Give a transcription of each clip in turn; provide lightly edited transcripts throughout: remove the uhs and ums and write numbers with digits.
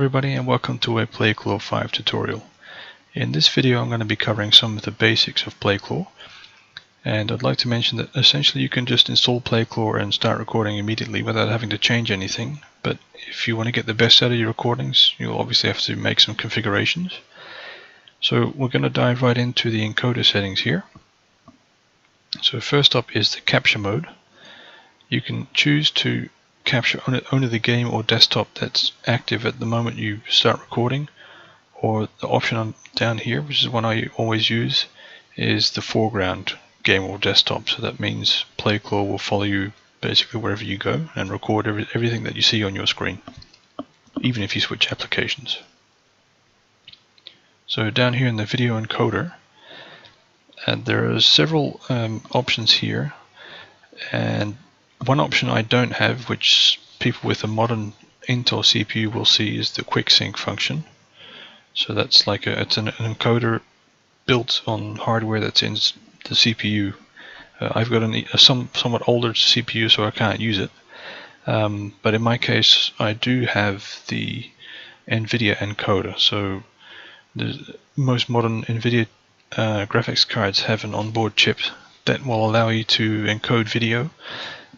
everybody, and welcome to a PlayClaw 5 tutorial. In this video I'm going to be covering some of the basics of PlayClaw, and I'd like to mention that essentially you can just install PlayClaw and start recording immediately without having to change anything. But if you want to get the best out of your recordings, you'll obviously have to make some configurations. So we're going to dive right into the encoder settings here. So first up is the capture mode. You can choose to capture only the game or desktop that's active at the moment you start recording, or the option down here, which is one I always use, is the foreground game or desktop. So that means PlayClaw will follow you basically wherever you go and record everything that you see on your screen, even if you switch applications. So down here in the video encoder, there are several options here, and one option I don't have, which people with a modern Intel CPU will see, is the quick sync function. So that's like it's an encoder built on hardware that's in the CPU. I've got a somewhat older CPU, so I can't use it. But in my case, I do have the NVIDIA encoder. So the most modern NVIDIA graphics cards have an onboard chip that will allow you to encode video.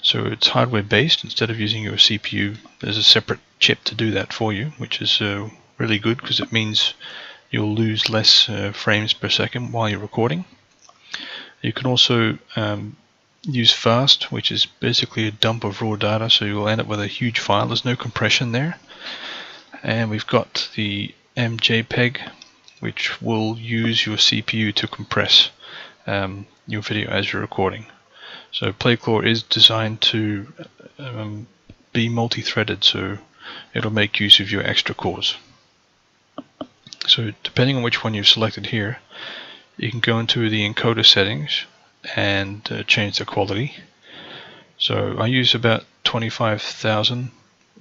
So it's hardware based. Instead of using your CPU, there's a separate chip to do that for you, which is really good because it means you'll lose less frames per second while you're recording. You can also use fast, which is basically a dump of raw data, so you'll end up with a huge file. There's no compression there. And we've got the MJPEG, which will use your CPU to compress your video as you're recording. So PlayClaw is designed to be multi-threaded, so it'll make use of your extra cores. So depending on which one you've selected here, you can go into the encoder settings and change the quality. So I use about 25,000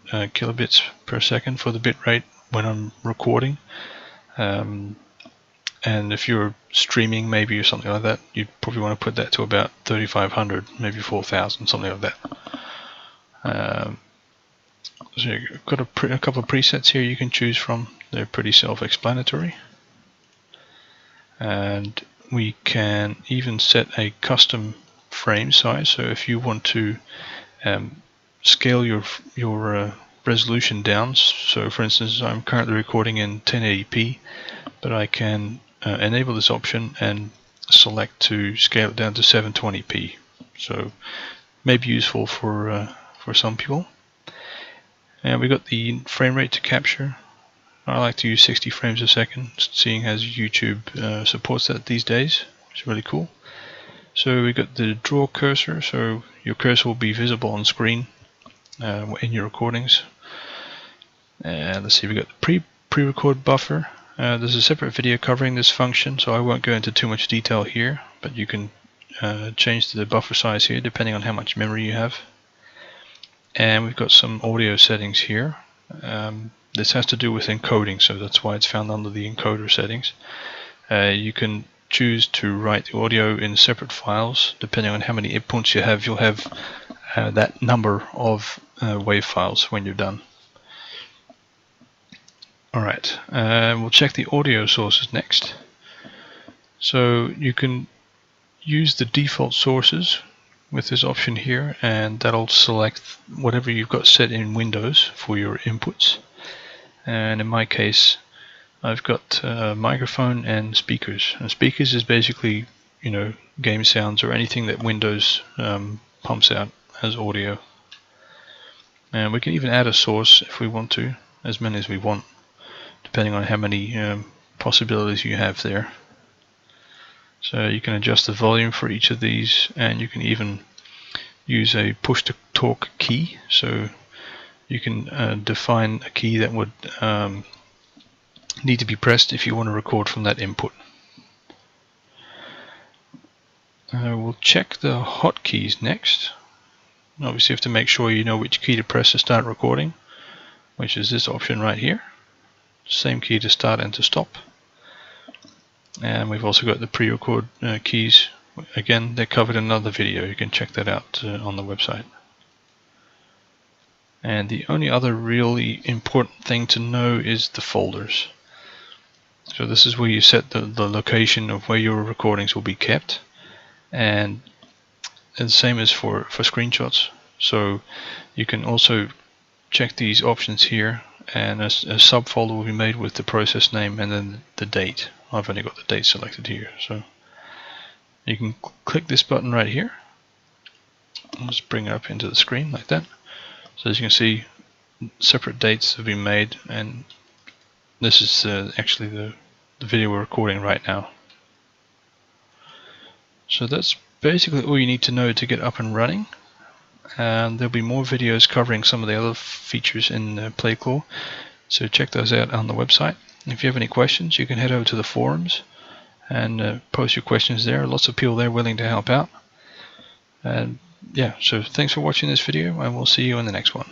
kilobits per second for the bit rate when I'm recording. And if you're streaming maybe or something like that, you'd probably want to put that to about 3,500, maybe 4,000, something like that. So you've got a couple of presets here you can choose from. They're pretty self-explanatory. And we can even set a custom frame size. So if you want to scale your resolution down, so for instance I'm currently recording in 1080p, but I can enable this option and select to scale it down to 720p. So maybe useful for some people. And we got the frame rate to capture. I like to use 60 frames a second, seeing as YouTube supports that these days, which is really cool. So we got the draw cursor, so your cursor will be visible on screen in your recordings. Let's see, we got the pre-record buffer. There's a separate video covering this function, so I won't go into too much detail here, but you can change the buffer size here depending on how much memory you have. And we've got some audio settings here. This has to do with encoding, so that's why it's found under the encoder settings. You can choose to write the audio in separate files. Depending on how many inputs you have, you'll have that number of wave files when you're done. Alright, we'll check the audio sources next. So you can use the default sources with this option here, and that'll select whatever you've got set in Windows for your inputs. And in my case, I've got microphone and speakers. And speakers is basically, game sounds or anything that Windows pumps out as audio. And we can even add a source if we want to, as many as we want, depending on how many possibilities you have there. So you can adjust the volume for each of these, and you can even use a push to talk key. So you can define a key that would need to be pressed if you want to record from that input. We'll check the hotkeys next. Obviously you have to make sure you know which key to press to start recording, which is this option right here. Same key to start and to stop. And we've also got the pre-record keys. Again, they're covered in another video. You can check that out on the website. And the only other really important thing to know is the folders. So this is where you set the location of where your recordings will be kept, and the same as for screenshots. So you can also check these options here, and a subfolder will be made with the process name and then the date. I've only got the date selected here, so you can click this button right here. I'll just bring it up into the screen like that. So as you can see, separate dates have been made, and this is actually the video we're recording right now. So that's basically all you need to know to get up and running. And there'll be more videos covering some of the other features in PlayClaw, so check those out on the website. If you have any questions, you can head over to the forums and post your questions there. Lots of people there willing to help out. And yeah, so thanks for watching this video, and we'll see you in the next one.